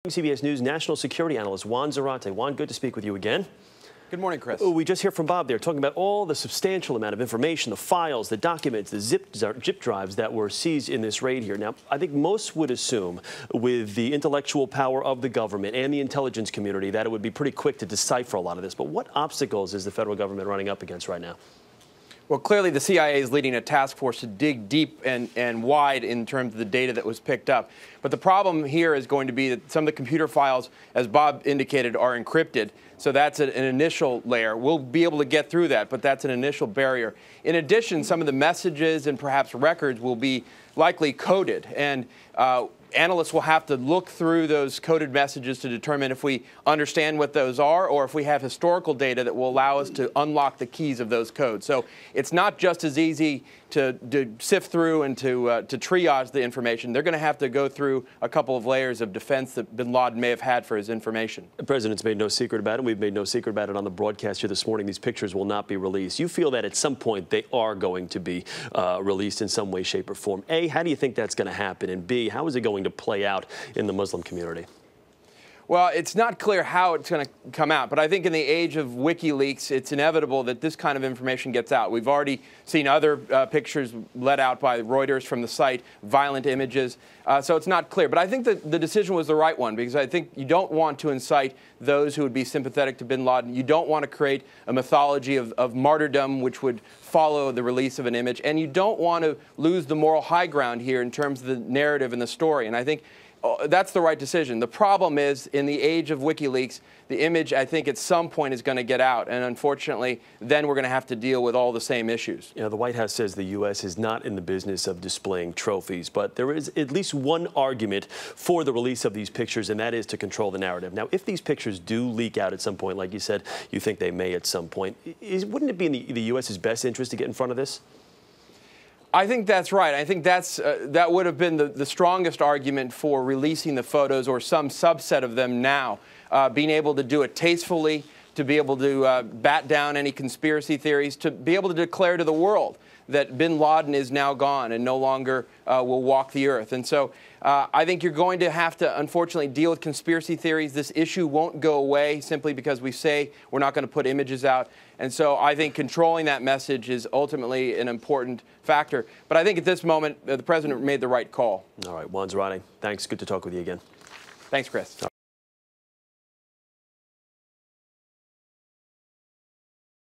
CBS News national security analyst Juan Zarate. Juan, good to speak with you again. Good morning, Chris. We just heard from Bob there talking about all the substantial amount of information, the files, the documents, the zip drives that were seized in this raid here. Now, I think most would assume with the intellectual power of the government and the intelligence community that it would be pretty quick to decipher a lot of this. But what obstacles is the federal government running up against right now? Well, clearly the CIA is leading a task force to dig deep and wide in terms of the data that was picked up. But the problem here is going to be that some of the computer files, as Bob indicated, are encrypted. So that's an initial layer. We'll be able to get through that, but that's an initial barrier. In addition, some of the messages and perhaps records will be likely coded. And analysts will have to look through those coded messages to determine if we understand what those are or if we have historical data that will allow us to unlock the keys of those codes. So it's not just as easy to sift through and to triage the information. They're going to have to go through a couple of layers of defense that bin Laden may have had for his information. The president's made no secret about it. We've made no secret about it on the broadcast here this morning. These pictures will not be released. You feel that at some point they are going to be released in some way, shape, or form. A, how do you think that's going to happen? And B, how is it going to play out in the Muslim community? Well, it's not clear how it's going to come out, but I think in the age of WikiLeaks, it's inevitable that this kind of information gets out. We've already seen other pictures let out by Reuters from the site, violent images, so it's not clear. But I think that the decision was the right one, because I think you don't want to incite those who would be sympathetic to bin Laden. You don't want to create a mythology of martyrdom which would follow the release of an image, and you don't want to lose the moral high ground here in terms of the narrative and the story. And I think that's the right decision. The problem is, in the age of WikiLeaks, the image, I think, at some point is going to get out. And unfortunately, then we're going to have to deal with all the same issues. You know, the White House says the U.S. is not in the business of displaying trophies, but there is at least one argument for the release of these pictures, and that is to control the narrative. Now, if these pictures do leak out at some point, like you said, you think they may at some point, wouldn't it be in the U.S.'s best interest to get in front of this? I think that's right. I think that would have been the strongest argument for releasing the photos or some subset of them now. Being able to do it tastefully, to be able to bat down any conspiracy theories, to be able to declare to the world that bin Laden is now gone and no longer will walk the earth. And so I think you're going to have to, unfortunately, deal with conspiracy theories. This issue won't go away simply because we say we're not going to put images out. And so I think controlling that message is ultimately an important factor. But I think at this moment, the president made the right call. All right, Juan Zarate, thanks. Good to talk with you again. Thanks, Chris.